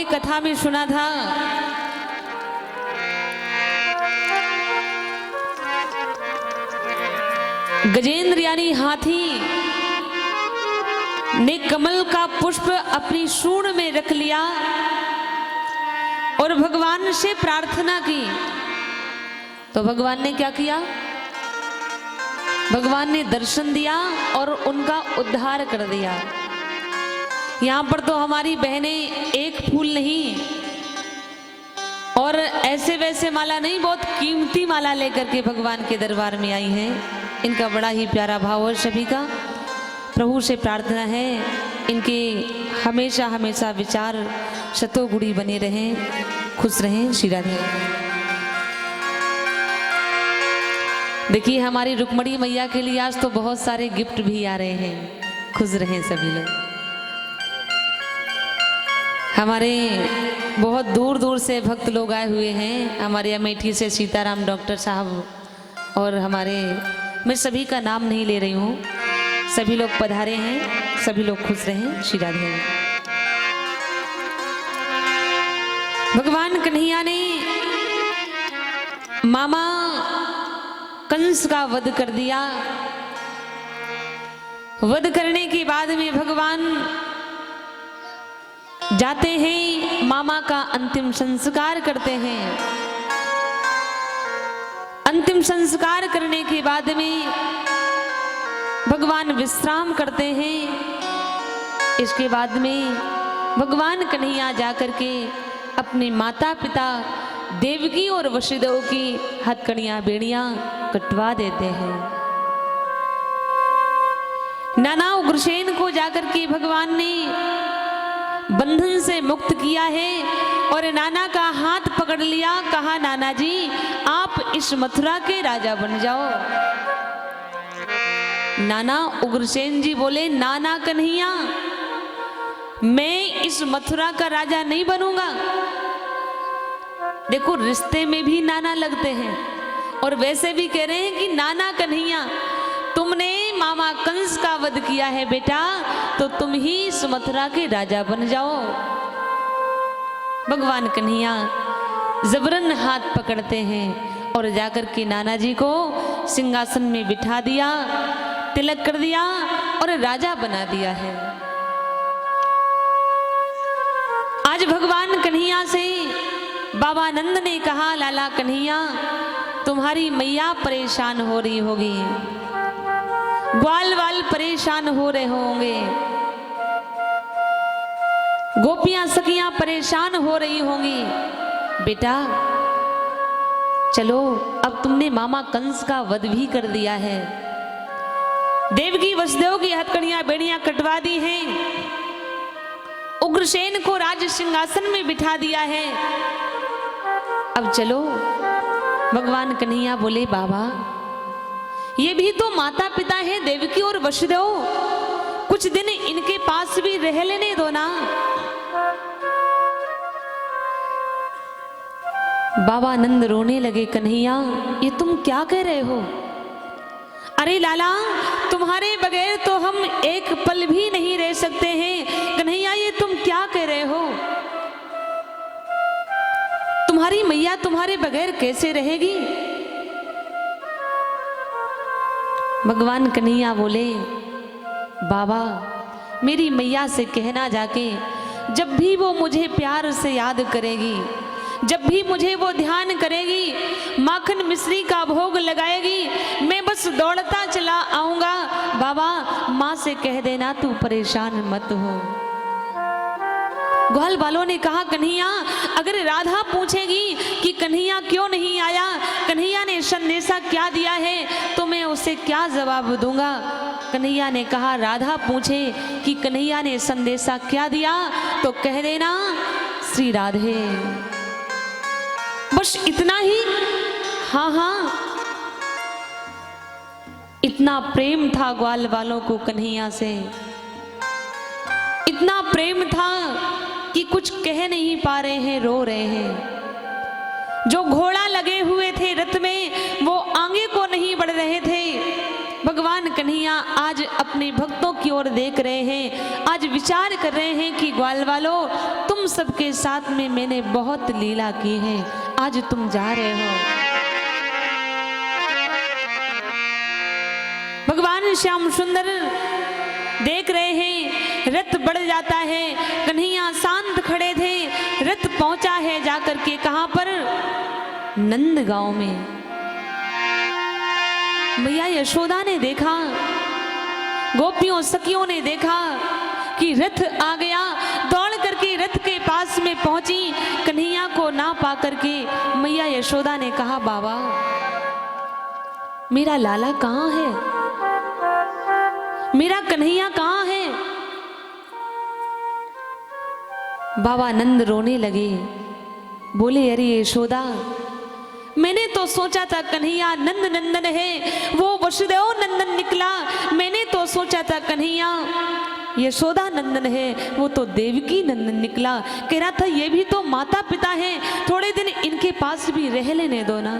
आपने कथा में सुना था गजेंद्र यानी हाथी ने कमल का पुष्प अपनी सूंड में रख लिया और भगवान से प्रार्थना की। तो भगवान ने क्या किया? भगवान ने दर्शन दिया और उनका उद्धार कर दिया। यहाँ पर तो हमारी बहनें एक फूल नहीं और ऐसे वैसे माला नहीं, बहुत कीमती माला लेकर के भगवान के दरबार में आई हैं। इनका बड़ा ही प्यारा भाव है सभी का। प्रभु से प्रार्थना है इनके हमेशा हमेशा विचार शतोगुणी बने रहें, खुश रहें। श्री राधे। देखिए हमारी रुक्मणी मैया के लिए आज तो बहुत सारे गिफ्ट भी आ रहे हैं, खुश रहें सभी लोग। हमारे बहुत दूर दूर से भक्त लोग आए हुए हैं। हमारे अमेठी से सीताराम डॉक्टर साहब और हमारे, मैं सभी का नाम नहीं ले रही हूँ, सभी लोग पधारे हैं, सभी लोग खुश रहें। श्री राधे। भगवान कन्हैया ने मामा कंस का वध कर दिया। वध करने के बाद में भगवान जाते हैं, मामा का अंतिम संस्कार करते हैं। अंतिम संस्कार करने के बाद में भगवान विश्राम करते हैं। इसके बाद में भगवान कन्हैया जाकर के अपने माता पिता देवकी और वसुदेव की हथकड़ियां बेड़ियां कटवा देते हैं। नाना उग्रसेन को जाकर के भगवान ने बंधन से मुक्त किया है और नाना का हाथ पकड़ लिया, कहा नाना जी आप इस मथुरा के राजा बन जाओ। नाना उग्रसेन जी बोले नाना कन्हैया मैं इस मथुरा का राजा नहीं बनूंगा। देखो रिश्ते में भी नाना लगते हैं और वैसे भी कह रहे हैं कि नाना कन्हैया तुमने मामा कंस का वध किया है बेटा, तो तुम ही इस मथुरा के राजा बन जाओ। भगवान कन्हैया जबरन हाथ पकड़ते हैं और जाकर के नाना जी को सिंहासन में बिठा दिया, तिलक कर दिया और राजा बना दिया है। आज भगवान कन्हैया से बाबा नंद ने कहा लाला कन्हैया तुम्हारी मैया परेशान हो रही होगी, ग्वाल वाल परेशान हो रहे होंगे, गोपियां सखियां परेशान हो रही होंगी। बेटा चलो अब तुमने मामा कंस का वध भी कर दिया है, देवकी वसुदेव की हथकड़ियां बेड़ियां कटवा दी हैं, उग्रसेन को राज सिंहासन में बिठा दिया है, अब चलो। भगवान कन्हैया बोले बाबा ये भी तो माता पिता हैं देवकी और वसुदेव, कुछ दिन इनके पास भी रह लेने दो ना। बाबा नंद रोने लगे, कन्हैया ये तुम क्या कह रहे हो? अरे लाला तुम्हारे बगैर तो हम एक पल भी नहीं रह सकते हैं। कन्हैया ये तुम क्या कह रहे हो? तुम्हारी मैया तुम्हारे बगैर कैसे रहेगी? भगवान कन्हैया बोले बाबा मेरी मैया से कहना जाके, जब भी वो मुझे प्यार से याद करेगी, जब भी मुझे वो ध्यान करेगी, माखन मिश्री का भोग लगाएगी, मैं बस दौड़ता चला आऊंगा। बाबा माँ से कह देना तू परेशान मत हो। ग्वाल वालों ने कहा कन्हैया अगर राधा पूछेगी कि कन्हैया क्यों नहीं आया, कन्हैया ने संदेशा क्या दिया है, तो मैं उसे क्या जवाब दूंगा? कन्हैया ने कहा राधा पूछे कि कन्हैया ने संदेशा क्या दिया तो कह देना श्री राधे, बस इतना ही। हाँ हाँ इतना प्रेम था ग्वाल वालों को कन्हैया से, इतना प्रेम था कि कुछ कह नहीं पा रहे हैं, रो रहे हैं। जो घोड़ा लगे हुए थे रथ में वो आगे को नहीं बढ़ रहे थे। भगवान कन्हैया आज अपने भक्तों की ओर देख रहे हैं, आज विचार कर रहे हैं कि ग्वाल वालों, तुम सबके साथ में मैंने बहुत लीला की है, आज तुम जा रहे हो। भगवान श्याम सुंदर देख रहे हैं, रथ बढ़ जाता है, कन्हैया शांत खड़े थे, रथ पहुंचा है जाकर के कहां पर, नंद गांव में। मैया यशोदा ने देखा, गोपियों सखियों ने देखा कि रथ आ गया, दौड़ करके रथ के पास में पहुंची, कन्हैया को ना पा करके मैया यशोदा ने कहा, बाबा मेरा लाला कहां है, मेरा कन्हैया कहां है। बाबा नंद रोने लगे, बोले अरे यशोदा, मैंने तो सोचा था कन्हैया नंद नंदन है, वो वसुदेव नंदन निकला, मैंने तो सोचा था कन्हैया यशोदा नंदन है, वो तो देवकी नंदन निकला। कह रहा था ये भी तो माता पिता हैं, थोड़े दिन इनके पास भी रह लेने दो ना।